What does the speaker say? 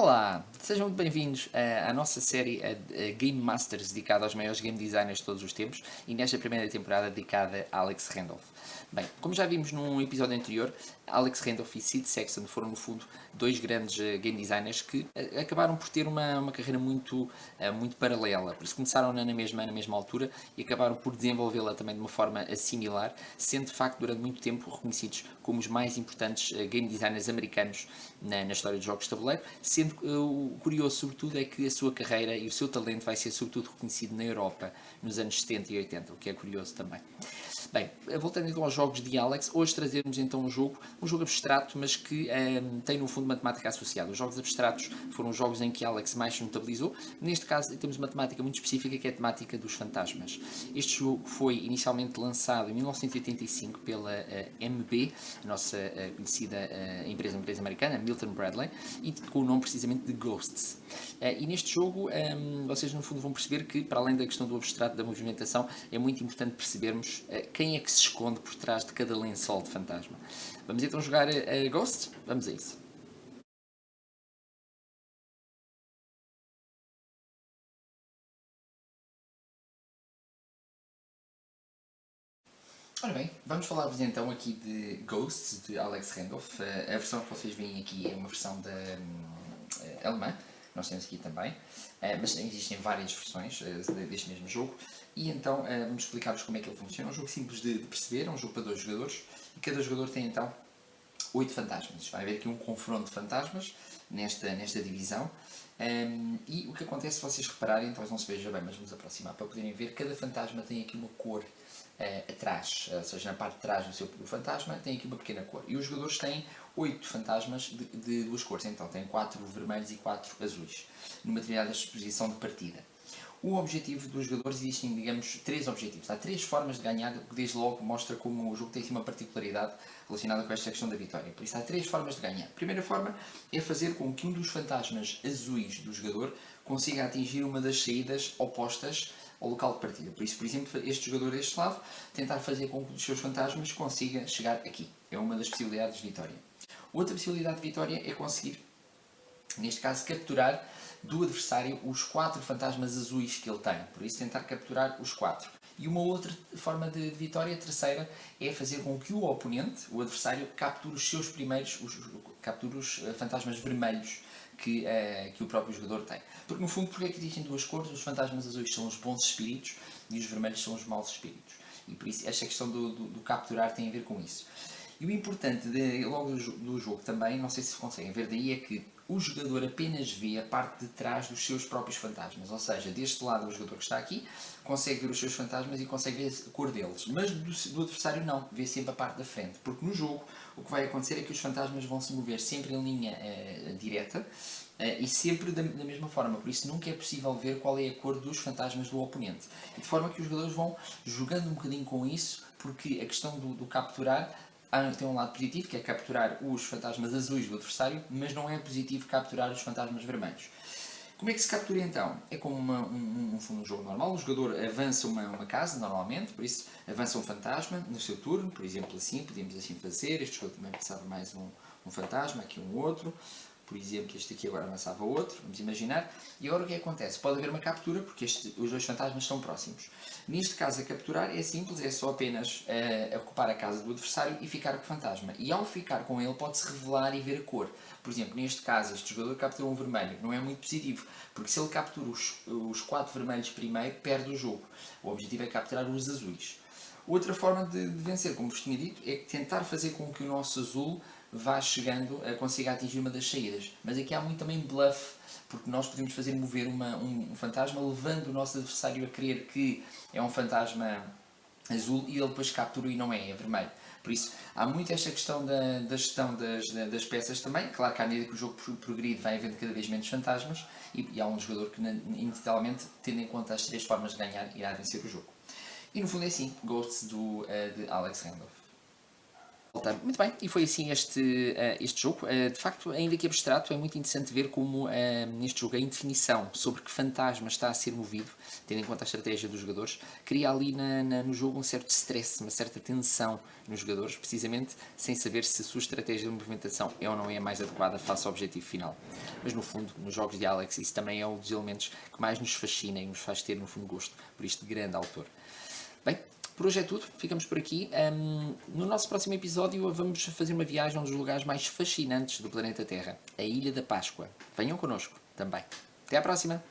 Olá, sejam muito bem-vindos à nossa série Game Masters, dedicada aos maiores game designers de todos os tempos e nesta primeira temporada dedicada a Alex Randolph. Bem, como já vimos num episódio anterior, Alex Randolph e Sid Sexton foram, no fundo, dois grandes game designers que acabaram por ter uma carreira muito paralela. Por isso começaram na mesma altura e acabaram por desenvolvê-la também de uma forma similar, sendo de facto durante muito tempo reconhecidos como os mais importantes game designers americanos na história dos jogos de tabuleiro, sendo o curioso sobretudo é que a sua carreira e o seu talento vai ser sobretudo reconhecido na Europa nos anos 70 e 80, o que é curioso também. Bem, voltando então aos jogos de Alex, hoje trazemos então um jogo abstrato, mas que tem no fundo matemática associada. Os jogos abstratos foram os jogos em que Alex mais se notabilizou. Neste caso temos uma temática muito específica, que é a temática dos fantasmas. Este jogo foi inicialmente lançado em 1985 pela MB, a nossa conhecida empresa americana, Milton Bradley, e com o nome precisamente de Ghosts. E neste jogo vocês no fundo vão perceber que, para além da questão do abstrato da movimentação, é muito importante percebermos quem é que se esconde por trás de cada lençol de fantasma. Vamos então jogar Ghost? Vamos a isso. Ora bem, vamos falar-vos então aqui de Ghosts, de Alex Randolph. A versão que vocês veem aqui é uma versão alemã, nós temos aqui também, mas existem várias versões deste mesmo jogo. E então vamos explicar-vos como é que ele funciona. É um jogo simples de perceber, é um jogo para dois jogadores, e cada jogador tem então 8 fantasmas. Vai haver aqui um confronto de fantasmas nesta divisão. E o que acontece, se vocês repararem, talvez não se veja bem, mas vamos aproximar para poderem ver, cada fantasma tem aqui uma cor atrás, ou seja, na parte de trás do seu fantasma tem aqui uma pequena cor. E os jogadores têm 8 fantasmas de duas cores, então têm 4 vermelhos e 4 azuis, numa determinada exposição de partida. O objetivo dos jogadores, existem, digamos, três objetivos. Há três formas de ganhar, que desde logo mostra como o jogo tem uma particularidade relacionada com esta questão da vitória. Por isso, há três formas de ganhar. A primeira forma é fazer com que um dos fantasmas azuis do jogador consiga atingir uma das saídas opostas ao local de partida. Por isso, por exemplo, este jogador deste lado tentar fazer com que um dos seus fantasmas consiga chegar aqui. É uma das possibilidades de vitória. Outra possibilidade de vitória é conseguir, neste caso, capturar do adversário os 4 fantasmas azuis que ele tem. Por isso, tentar capturar os 4. E uma outra forma de vitória, terceira, é fazer com que o oponente, o adversário, capture os seus primeiros, capture os fantasmas vermelhos que o próprio jogador tem. Porque, no fundo, porque é que existem duas cores? Os fantasmas azuis são os bons espíritos e os vermelhos são os maus espíritos. E por isso, esta questão do capturar tem a ver com isso. E o importante logo do jogo também, não sei se conseguem ver daí, é que o jogador apenas vê a parte de trás dos seus próprios fantasmas. Ou seja, deste lado o jogador que está aqui consegue ver os seus fantasmas e consegue ver a cor deles. Mas do adversário não, vê sempre a parte da frente. Porque no jogo o que vai acontecer é que os fantasmas vão se mover sempre em linha direta e sempre da mesma forma. Por isso nunca é possível ver qual é a cor dos fantasmas do oponente. E de forma que os jogadores vão jogando um bocadinho com isso, porque a questão do capturar tem um lado positivo, que é capturar os fantasmas azuis do adversário, mas não é positivo capturar os fantasmas vermelhos. Como é que se captura então? É como um jogo normal, o jogador avança uma casa, normalmente, por isso avança um fantasma no seu turno, por exemplo assim, podíamos assim fazer, este jogo também passava mais um fantasma, aqui um outro, por exemplo, este aqui agora avançava outro, vamos imaginar, e agora o que acontece? Pode haver uma captura, porque os dois fantasmas estão próximos. Neste caso, a capturar é simples, é só apenas ocupar a casa do adversário e ficar com o fantasma. E ao ficar com ele, pode-se revelar e ver a cor. Por exemplo, neste caso, este jogador capturou um vermelho, não é muito positivo, porque se ele captura os 4 vermelhos primeiro, perde o jogo. O objetivo é capturar os azuis. Outra forma de vencer, como vos tinha dito, é tentar fazer com que o nosso azul vá chegando, consiga atingir uma das saídas. Mas aqui há muito também bluff, porque nós podemos fazer mover um fantasma levando o nosso adversário a crer que é um fantasma azul e ele depois captura e não é vermelho. Por isso, há muito esta questão da gestão das peças também. Claro que à medida que o jogo progride vai havendo cada vez menos fantasmas e há um jogador que, inevitavelmente, tendo em conta as três formas de ganhar, irá vencer o jogo. E no fundo é assim, Ghosts de Alex Randolph. Muito bem, e foi assim este jogo. De facto, ainda que abstrato, é muito interessante ver como neste jogo a indefinição sobre que fantasma está a ser movido, tendo em conta a estratégia dos jogadores, cria ali no jogo um certo stress, uma certa tensão nos jogadores, precisamente sem saber se a sua estratégia de movimentação é ou não é a mais adequada face ao objetivo final. Mas no fundo, nos jogos de Alex, isso também é um dos elementos que mais nos fascina e nos faz ter, no fundo, gosto por este grande autor. Bem, por hoje é tudo, ficamos por aqui. No nosso próximo episódio vamos fazer uma viagem a um dos lugares mais fascinantes do planeta Terra, a Ilha da Páscoa. Venham connosco também. Até à próxima!